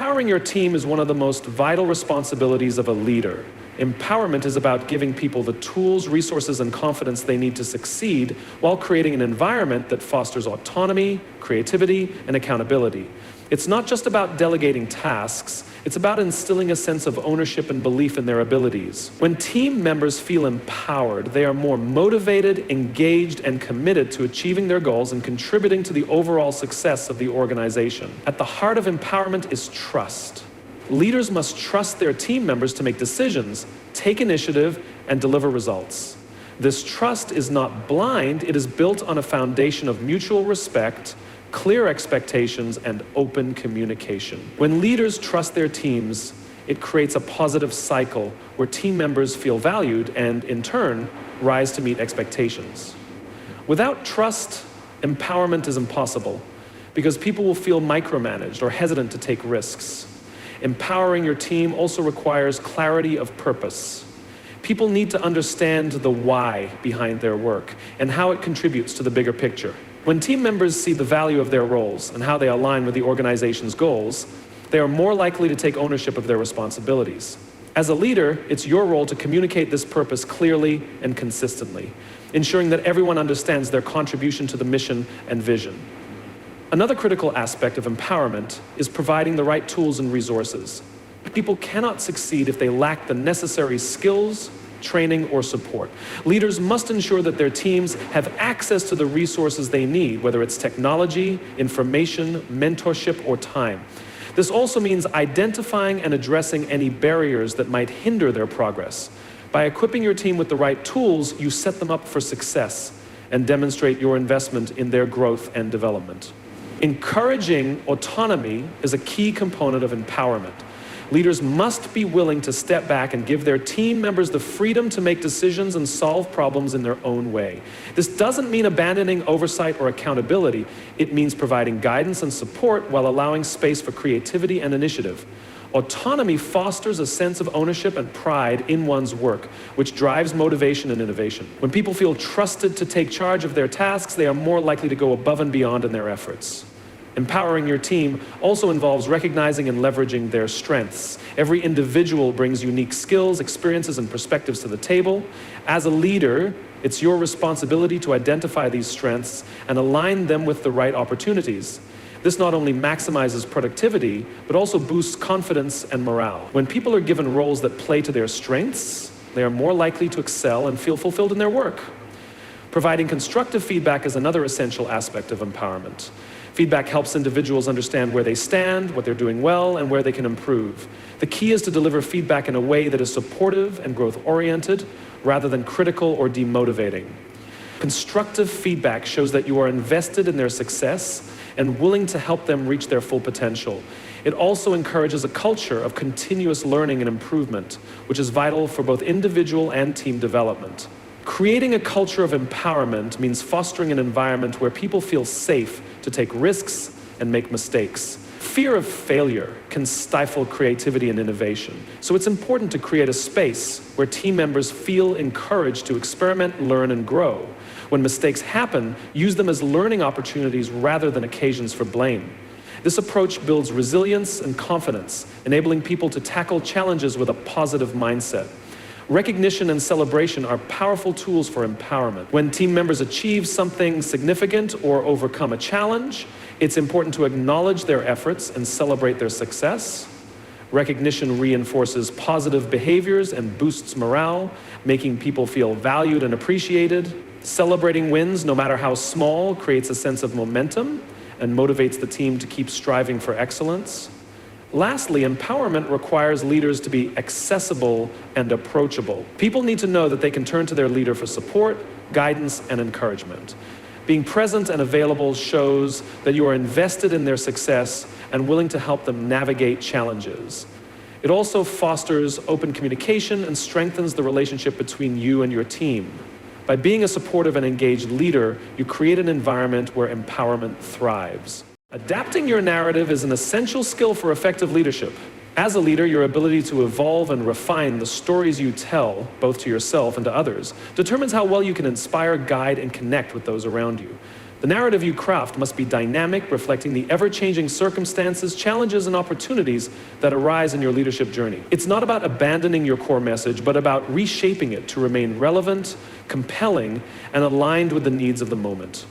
Empowering your team is one of the most vital responsibilities of a leader. Empowerment is about giving people the tools, resources, and confidence they need to succeed while creating an environment that fosters autonomy, creativity, and accountability. It's not just about delegating tasks, it's about instilling a sense of ownership and belief in their abilities. When team members feel empowered, they are more motivated, engaged, and committed to achieving their goals and contributing to the overall success of the organization. At the heart of empowerment is trust. Leaders must trust their team members to make decisions, take initiative, and deliver results. This trust is not blind, it is built on a foundation of mutual respect, clear expectations, and open communication. When leaders trust their teams, it creates a positive cycle where team members feel valued and, in turn, rise to meet expectations. Without trust, empowerment is impossible because people will feel micromanaged or hesitant to take risks. Empowering your team also requires clarity of purpose. People need to understand the why behind their work and how it contributes to the bigger picture. When team members see the value of their roles and how they align with the organization's goals, they are more likely to take ownership of their responsibilities. As a leader, it's your role to communicate this purpose clearly and consistently, ensuring that everyone understands their contribution to the mission and vision. Another critical aspect of empowerment is providing the right tools and resources. People cannot succeed if they lack the necessary skills, training, or support. Leaders must ensure that their teams have access to the resources they need, whether it's technology, information, mentorship, or time. This also means identifying and addressing any barriers that might hinder their progress. By equipping your team with the right tools, you set them up for success and demonstrate your investment in their growth and development. Encouraging autonomy is a key component of empowerment. Leaders must be willing to step back and give their team members the freedom to make decisions and solve problems in their own way. This doesn't mean abandoning oversight or accountability. It means providing guidance and support while allowing space for creativity and initiative. Autonomy fosters a sense of ownership and pride in one's work, which drives motivation and innovation. When people feel trusted to take charge of their tasks, they are more likely to go above and beyond in their efforts. Empowering your team also involves recognizing and leveraging their strengths. Every individual brings unique skills, experiences, and perspectives to the table. As a leader, it's your responsibility to identify these strengths and align them with the right opportunities. This not only maximizes productivity, but also boosts confidence and morale. When people are given roles that play to their strengths, they are more likely to excel and feel fulfilled in their work. Providing constructive feedback is another essential aspect of empowerment. Feedback helps individuals understand where they stand, what they're doing well, and where they can improve. The key is to deliver feedback in a way that is supportive and growth-oriented, rather than critical or demotivating. Constructive feedback shows that you are invested in their success and willing to help them reach their full potential. It also encourages a culture of continuous learning and improvement, which is vital for both individual and team development. Creating a culture of empowerment means fostering an environment where people feel safe to take risks and make mistakes. Fear of failure can stifle creativity and innovation. So it's important to create a space where team members feel encouraged to experiment, learn, and grow. When mistakes happen, use them as learning opportunities rather than occasions for blame. This approach builds resilience and confidence, enabling people to tackle challenges with a positive mindset. Recognition and celebration are powerful tools for empowerment. When team members achieve something significant or overcome a challenge, it's important to acknowledge their efforts and celebrate their success. Recognition reinforces positive behaviors and boosts morale, making people feel valued and appreciated. Celebrating wins, no matter how small, creates a sense of momentum and motivates the team to keep striving for excellence. Lastly, empowerment requires leaders to be accessible and approachable. People need to know that they can turn to their leader for support, guidance, and encouragement. Being present and available shows that you are invested in their success and willing to help them navigate challenges. It also fosters open communication and strengthens the relationship between you and your team. By being a supportive and engaged leader, you create an environment where empowerment thrives. Adapting your narrative is an essential skill for effective leadership. As a leader, your ability to evolve and refine the stories you tell, both to yourself and to others, determines how well you can inspire, guide, and connect with those around you. The narrative you craft must be dynamic, reflecting the ever-changing circumstances, challenges, and opportunities that arise in your leadership journey. It's not about abandoning your core message, but about reshaping it to remain relevant, compelling, and aligned with the needs of the moment.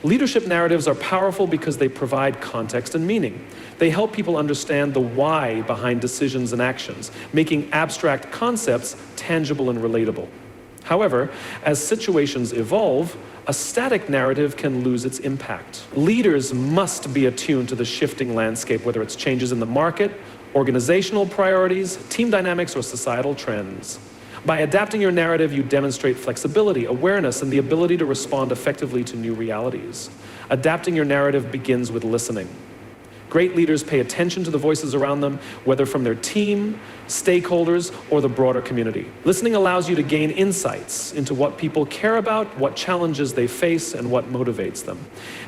Leadership narratives are powerful because they provide context and meaning. They help people understand the why behind decisions and actions, making abstract concepts tangible and relatable. However, as situations evolve, a static narrative can lose its impact. Leaders must be attuned to the shifting landscape, whether it's changes in the market, organizational priorities, team dynamics, or societal trends. By adapting your narrative, you demonstrate flexibility, awareness, and the ability to respond effectively to new realities. Adapting your narrative begins with listening. Great leaders pay attention to the voices around them, whether from their team, stakeholders, or the broader community. Listening allows you to gain insights into what people care about, what challenges they face, and what motivates them.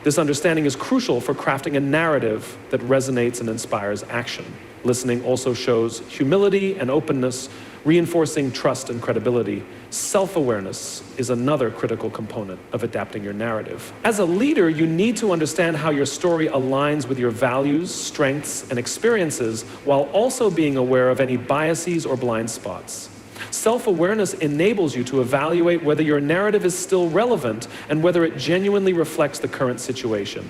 This understanding is crucial for crafting a narrative that resonates and inspires action. Listening also shows humility and openness, reinforcing trust and credibility. Self-awareness is another critical component of adapting your narrative. As a leader, you need to understand how your story aligns with your values, strengths, and experiences, while also being aware of any biases or blind spots. Self-awareness enables you to evaluate whether your narrative is still relevant and whether it genuinely reflects the current situation.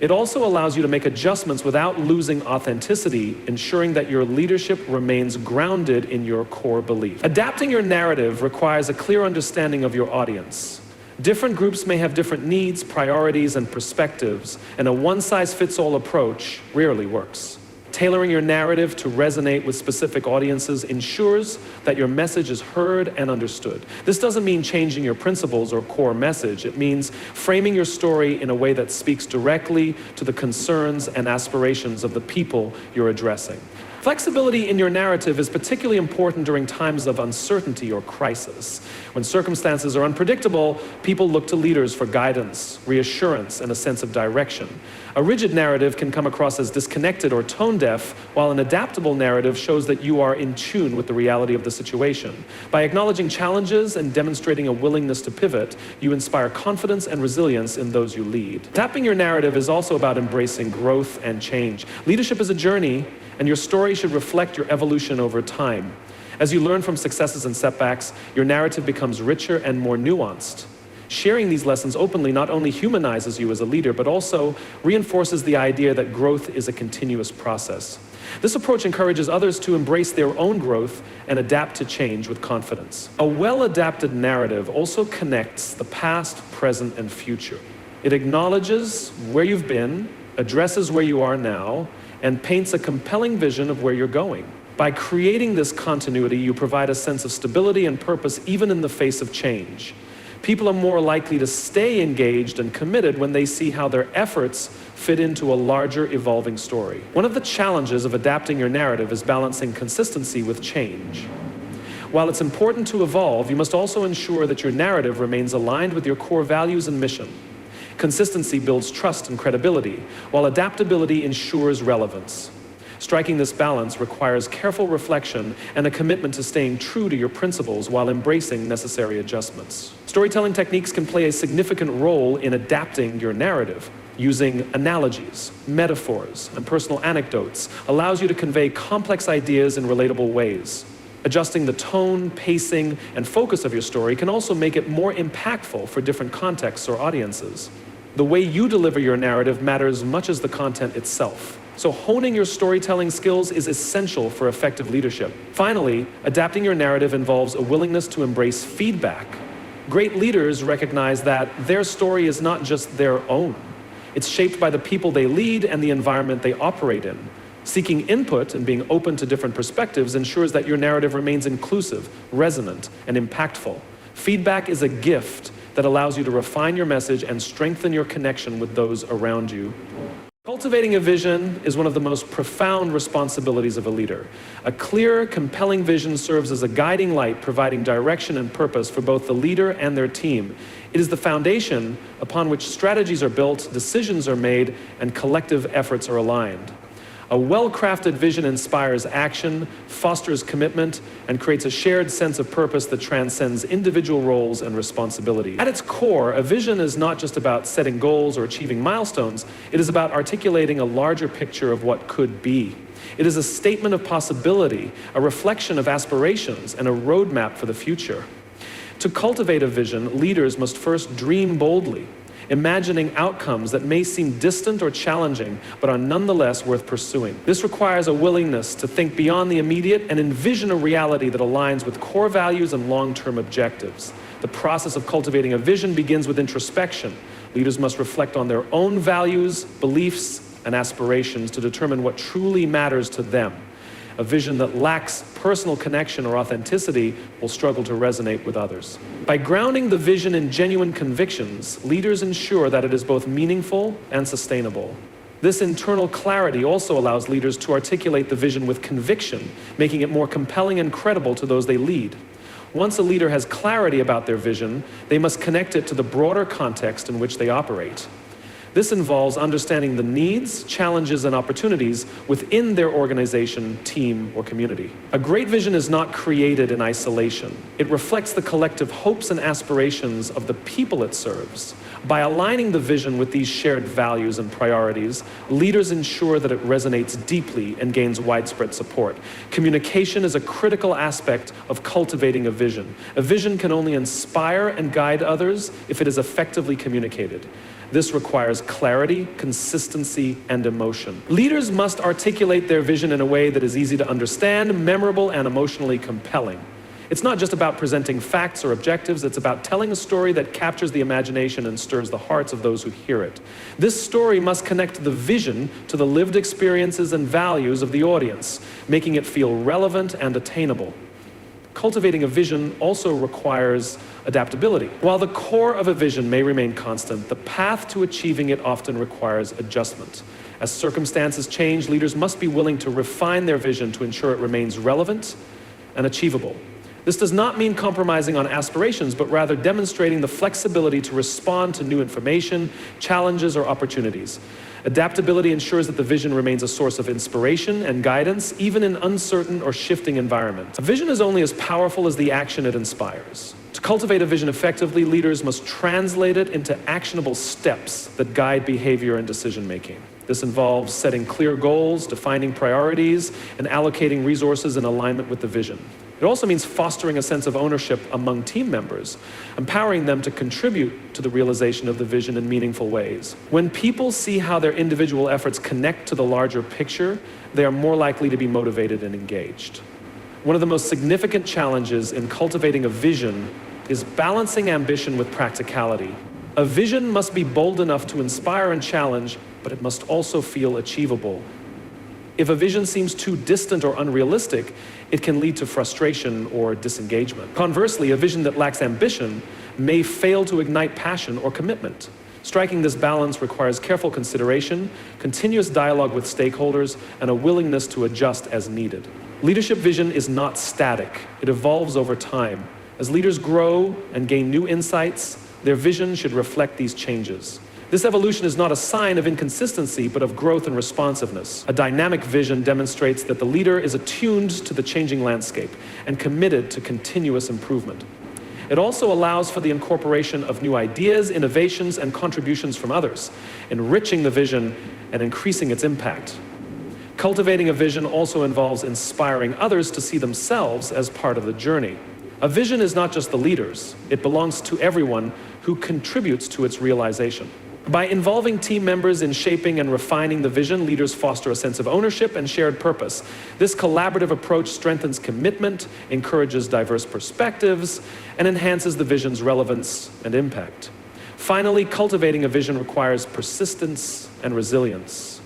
It also allows you to make adjustments without losing authenticity, ensuring that your leadership remains grounded in your core belief. Adapting your narrative requires a clear understanding of your audience. Different groups may have different needs, priorities, and perspectives, and a one-size-fits-all approach rarely works. Tailoring your narrative to resonate with specific audiences ensures that your message is heard and understood. This doesn't mean changing your principles or core message. It means framing your story in a way that speaks directly to the concerns and aspirations of the people you're addressing. Flexibility in your narrative is particularly important during times of uncertainty or crisis. When circumstances are unpredictable, people look to leaders for guidance, reassurance, and a sense of direction. A rigid narrative can come across as disconnected or tone-deaf, while an adaptable narrative shows that you are in tune with the reality of the situation. By acknowledging challenges and demonstrating a willingness to pivot, you inspire confidence and resilience in those you lead. Adapting your narrative is also about embracing growth and change. Leadership is a journey, and your story should reflect your evolution over time. As you learn from successes and setbacks, your narrative becomes richer and more nuanced. Sharing these lessons openly not only humanizes you as a leader, but also reinforces the idea that growth is a continuous process. This approach encourages others to embrace their own growth and adapt to change with confidence. A well-adapted narrative also connects the past, present, and future. It acknowledges where you've been, addresses where you are now, and paints a compelling vision of where you're going. By creating this continuity, you provide a sense of stability and purpose even in the face of change. People are more likely to stay engaged and committed when they see how their efforts fit into a larger, evolving story. One of the challenges of adapting your narrative is balancing consistency with change. While it's important to evolve, you must also ensure that your narrative remains aligned with your core values and mission. Consistency builds trust and credibility, while adaptability ensures relevance. Striking this balance requires careful reflection and a commitment to staying true to your principles while embracing necessary adjustments. Storytelling techniques can play a significant role in adapting your narrative. Using analogies, metaphors, and personal anecdotes allows you to convey complex ideas in relatable ways. Adjusting the tone, pacing, and focus of your story can also make it more impactful for different contexts or audiences. The way you deliver your narrative matters as much as the content itself. So honing your storytelling skills is essential for effective leadership. Finally, adapting your narrative involves a willingness to embrace feedback. Great leaders recognize that their story is not just their own. It's shaped by the people they lead and the environment they operate in. Seeking input and being open to different perspectives ensures that your narrative remains inclusive, resonant, and impactful. Feedback is a gift that allows you to refine your message and strengthen your connection with those around you. Cultivating a vision is one of the most profound responsibilities of a leader. A clear, compelling vision serves as a guiding light, providing direction and purpose for both the leader and their team. It is the foundation upon which strategies are built, decisions are made, and collective efforts are aligned. A well-crafted vision inspires action, fosters commitment, and creates a shared sense of purpose that transcends individual roles and responsibility. At its core, a vision is not just about setting goals or achieving milestones. It is about articulating a larger picture of what could be. It is a statement of possibility, a reflection of aspirations, and a roadmap for the future. To cultivate a vision, leaders must first dream boldly, imagining outcomes that may seem distant or challenging, but are nonetheless worth pursuing. This requires a willingness to think beyond the immediate and envision a reality that aligns with core values and long-term objectives. The process of cultivating a vision begins with introspection. Leaders must reflect on their own values, beliefs, and aspirations to determine what truly matters to them. A vision that lacks personal connection or authenticity will struggle to resonate with others. By grounding the vision in genuine convictions, leaders ensure that it is both meaningful and sustainable. This internal clarity also allows leaders to articulate the vision with conviction, making it more compelling and credible to those they lead. Once a leader has clarity about their vision, they must connect it to the broader context in which they operate. This involves understanding the needs, challenges, and opportunities within their organization, team, or community. A great vision is not created in isolation. It reflects the collective hopes and aspirations of the people it serves. By aligning the vision with these shared values and priorities, leaders ensure that it resonates deeply and gains widespread support. Communication is a critical aspect of cultivating a vision. A vision can only inspire and guide others if it is effectively communicated. This requires clarity, consistency, and emotion. Leaders must articulate their vision in a way that is easy to understand, memorable, and emotionally compelling. It's not just about presenting facts or objectives, it's about telling a story that captures the imagination and stirs the hearts of those who hear it. This story must connect the vision to the lived experiences and values of the audience, making it feel relevant and attainable. Cultivating a vision also requires adaptability. While the core of a vision may remain constant, the path to achieving it often requires adjustment. As circumstances change, leaders must be willing to refine their vision to ensure it remains relevant and achievable. This does not mean compromising on aspirations, but rather demonstrating the flexibility to respond to new information, challenges, or opportunities. Adaptability ensures that the vision remains a source of inspiration and guidance, even in uncertain or shifting environments. A vision is only as powerful as the action it inspires. To cultivate a vision effectively, leaders must translate it into actionable steps that guide behavior and decision-making. This involves setting clear goals, defining priorities, and allocating resources in alignment with the vision. It also means fostering a sense of ownership among team members, empowering them to contribute to the realization of the vision in meaningful ways. When people see how their individual efforts connect to the larger picture, they are more likely to be motivated and engaged. One of the most significant challenges in cultivating a vision is balancing ambition with practicality. A vision must be bold enough to inspire and challenge, but it must also feel achievable. If a vision seems too distant or unrealistic, it can lead to frustration or disengagement. Conversely, a vision that lacks ambition may fail to ignite passion or commitment. Striking this balance requires careful consideration, continuous dialogue with stakeholders, and a willingness to adjust as needed. Leadership vision is not static. It evolves over time. As leaders grow and gain new insights, their vision should reflect these changes. This evolution is not a sign of inconsistency, but of growth and responsiveness. A dynamic vision demonstrates that the leader is attuned to the changing landscape and committed to continuous improvement. It also allows for the incorporation of new ideas, innovations, and contributions from others, enriching the vision and increasing its impact. Cultivating a vision also involves inspiring others to see themselves as part of the journey. A vision is not just the leader's, it belongs to everyone who contributes to its realization. By involving team members in shaping and refining the vision, leaders foster a sense of ownership and shared purpose. This collaborative approach strengthens commitment, encourages diverse perspectives, and enhances the vision's relevance and impact. Finally, cultivating a vision requires persistence and resilience.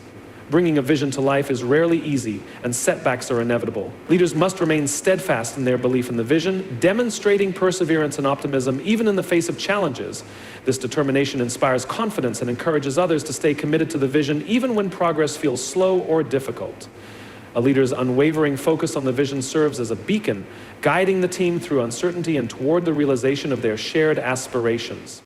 Bringing a vision to life is rarely easy, and setbacks are inevitable. Leaders must remain steadfast in their belief in the vision, demonstrating perseverance and optimism even in the face of challenges. This determination inspires confidence and encourages others to stay committed to the vision even when progress feels slow or difficult. A leader's unwavering focus on the vision serves as a beacon, guiding the team through uncertainty and toward the realization of their shared aspirations.